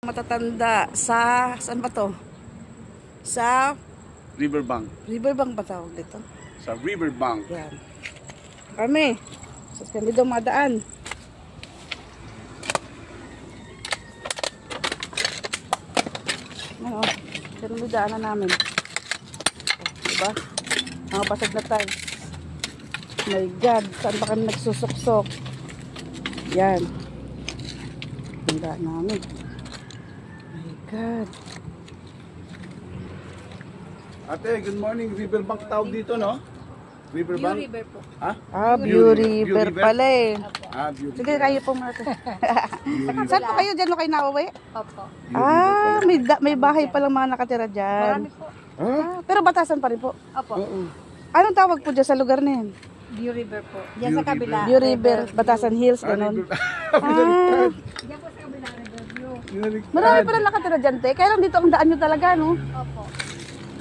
Matatanda sa, saan ba to? Sa Riverbank. Riverbank ba tawag dito? Sa Riverbank. Yan. Kami. Sas kami daw madaan. Ano, pero may daanan namin. Diba? Mga basag na tayo. My God, saan ba kami nagsusuksok? Yan. Ang daan namin. My God. Ate, good morning. Riverbank tawag dito, no? Riverbank? View River po. Ha? View River pala eh. View Sige, River. kayo po mga Saan po kayo dyan? Kayo nauwi? Opo. May bahay palang mga nakatira dyan. Marami po. Pero batasan pa rin po. Opo. Anong tawag po dyan sa lugar na yan? View River po. Diyan sa kabila. View River, Batasan Hills, ganun. Diyan po sa kabila River View. Marami palang nakatira dyan, te. Kaya lang dito ang daan nyo talaga, no? Opo.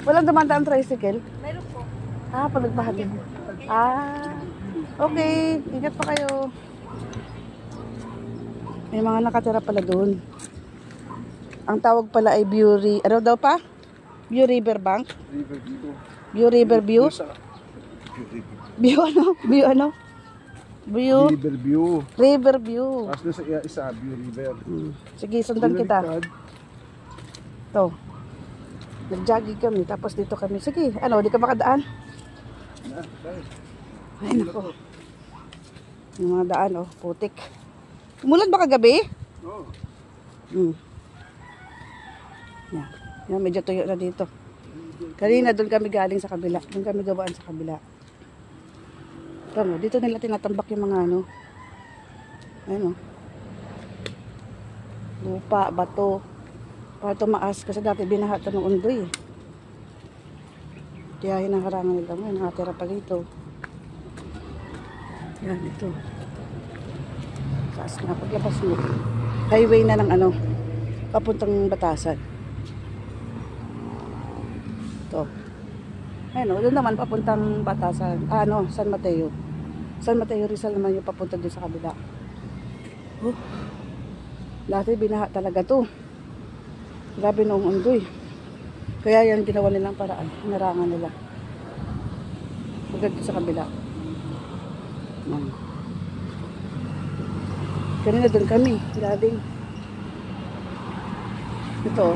Walang dumandaan tricycle. Meron po. Pag nagbahatid. Okay. Ingat pa kayo. May mga nakatira pala doon. Ang tawag pala ay ano daw pa? View Riverbank? View River View? View ano? View ano? View? River View. Tapos na sa isa, View River. Sige, sundan kita. Ito. Nag-jogging kami, tapos dito kami. Sige, di ka makadaan? Ay, nako. Yung mga daan, putik. Umulan ba kagabi? Oo. Yan, medyo tuyo na dito. Kanina doon kami galing sa kabila. Doon kami gawaan sa kabila. Tama, dito nila tinatambak yung mga lupa, bato. Para tumaas kasi dati binahatan ng undoy eh. Kaya hinaharangan nila ngayon, nakatira pa dito. Yan, ito. Taas na, paglabas mo. Highway na ng papuntang Batasan. Ito. Ayun, doon naman papuntang Batasan. San Mateo. San Mateo Rizal naman yung papunta doon sa kabila. Dati binaha talaga to. Grabe noong undoy. Kaya yan ginawa nilang paraan. Hinarangan nila. Pagdating sa kabila. Kanina doon kami. Galing. Ito.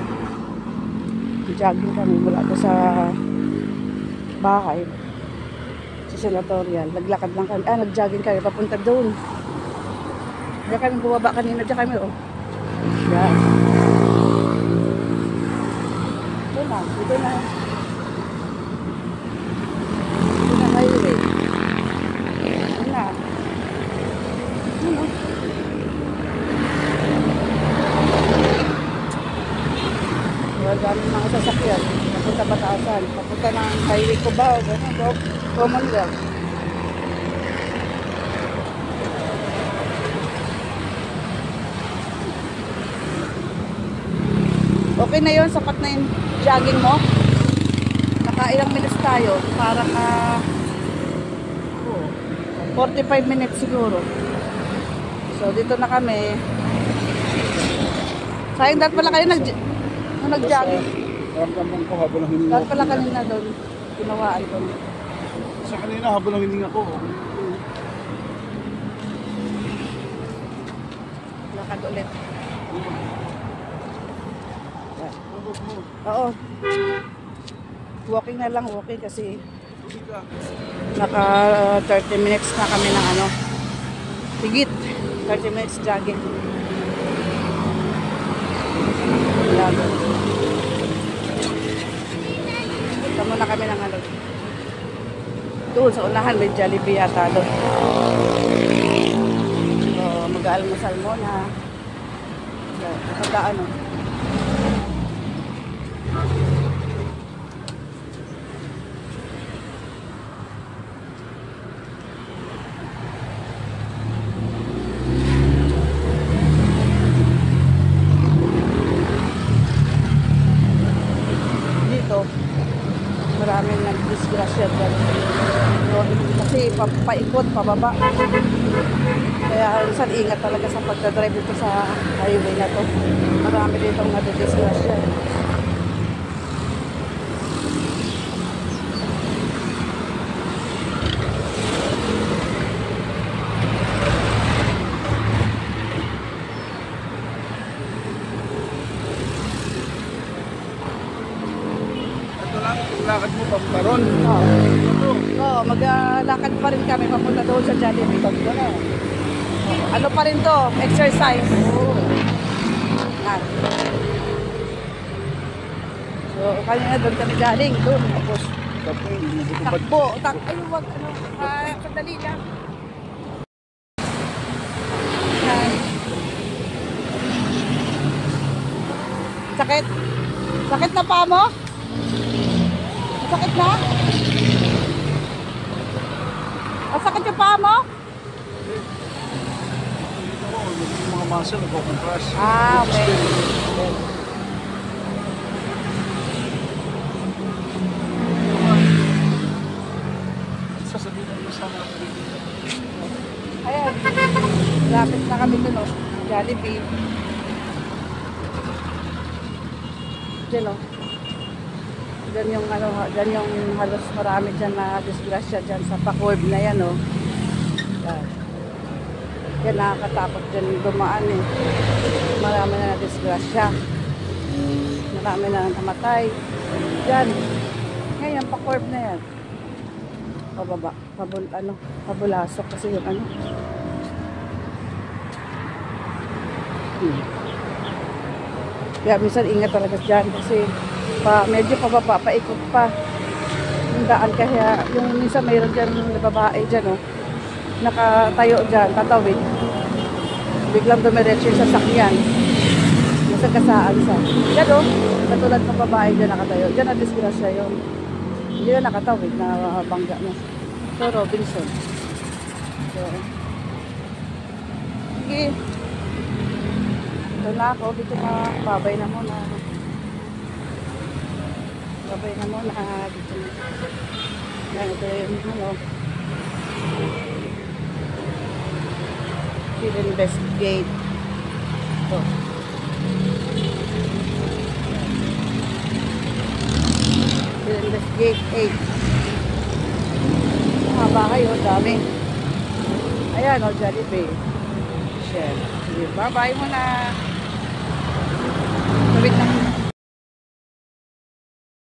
Jogging kami mula ito sa bahay. Sa senatorial. Naglakad lang kami. Nag-jogging kami. Papunta doon. Diyan kami bumaba kanina. Diyan kami Yan. Ito na. Ito na highway. Ito na. Daming mga sasakyan. Papunta Batasan. Papunta ng highway ko ba? Commonwealth. Okay na yun, sapat na yung jogging mo. Nakailang minutes tayo. Parang 45 minutes siguro. So dito na kami. Sayang dahil pala kayo nag-jogging. Ramdam ko habang hininga. Dahil pala kanina doon. Ginawaan ko. Sa kanina habang hininga ko. Lakad ulit. Oo. Walking na lang, walking kasi naka 30 minutes na kami ng higit 30 minutes jogging. Punta muna kami ng doon sa unahan may Jollibee yata doon. So mag-almusal muna. Nakadaan maraming nag-disgrasya kasi paikot, pababa. Kaya minsan ingat talaga sa pagdadrive dito sa highway na to. Marami dito ang nadidisgrasya. Ito lang, yung lakad mo pamparon. Oo, maglalakad pa rin kami papunta doon sa Jollibee. Ano pa rin to? Exercise. Yan. So, kanina doon kami galing. Doon. Tapos, Tapos, nabutubad. takbo. Ay, wag, sandali lang. Yan. Sakit? Sakit na pa mo? Sakit na? Sakit yung paa mo? Yung mga muscle, nagko-compress. Okay. Sasabihin mo sana ako dito. Ayan. Lapit na kami dun, oh. Jollibee. Diyan, oh. Diyan yung, ano, diyan yung halos marami dyan na disgrasya dyan sa pa-curve na yan, oh. Yan. Yan, nakakatakot dyan dumaan, eh. Marami na disgrasya. Marami na namatay. Diyan. Ngayon, pa-curve na yan. Pababa. Pabulasok kasi yung ano. Kaya minsan ingat talaga dyan kasi medyo pababa, paikot pa yung daan. Kaya yung minsan mayroon dyan na babae dyan, oh, nakatayo dyan, tatawid. Biglang dumiretso yung sasakyan. Nasa kasaan sa. Yan, oh, katulad ng babae dyan nakatayo. Dyan na disgrasya yun. Hindi na nakatawid, na bangga na. So, Robinson. So, sige. Ito na ako. Dito na. Babay na muna. Babay na muna. Dito na. Yan, ito yung ano. Field investigate. Ito. Investigate 8. Haba kayo, dami. Ayan, o, Jollibee. Share. Sige, bye-bye muna. Tawid lang.